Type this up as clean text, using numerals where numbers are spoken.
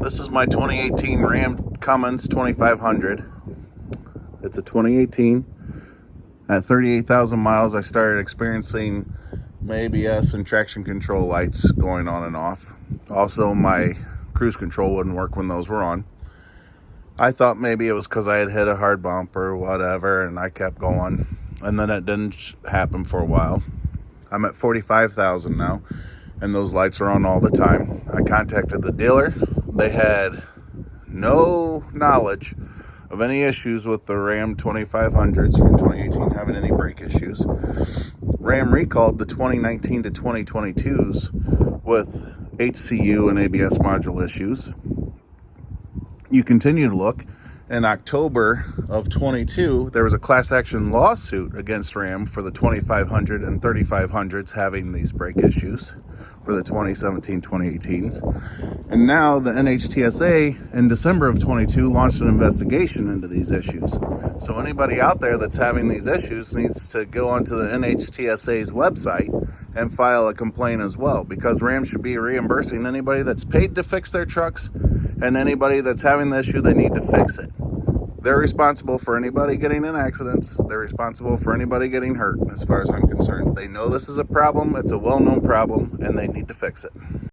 This is my 2018 Ram Cummins 2500. It's a 2018. At 38,000 miles, I started experiencing my ABS and traction control lights going on and off. Also, my cruise control wouldn't work when those were on. I thought maybe it was because I had hit a hard bump or whatever, and I kept going. And then it didn't happen for a while. I'm at 45,000 now, and those lights are on all the time. I contacted the dealer. They had no knowledge of any issues with the Ram 2500s from 2018 having any brake issues. Ram recalled the 2019 to 2022s with HCU and ABS module issues. You continue to look. In October of 22, there was a class action lawsuit against Ram for the 2500 and 3500s having these brake issues for the 2017 2018s. And now the NHTSA in December of 22 launched an investigation into these issues. So anybody out there that's having these issues needs to go onto the NHTSA's website and file a complaint as well, because Ram should be reimbursing anybody that's paid to fix their trucks, and anybody that's having the issue, they need to fix it. They're responsible for anybody getting in accidents. They're responsible for anybody getting hurt, as far as I'm concerned. They know this is a problem. It's a well-known problem, and they need to fix it.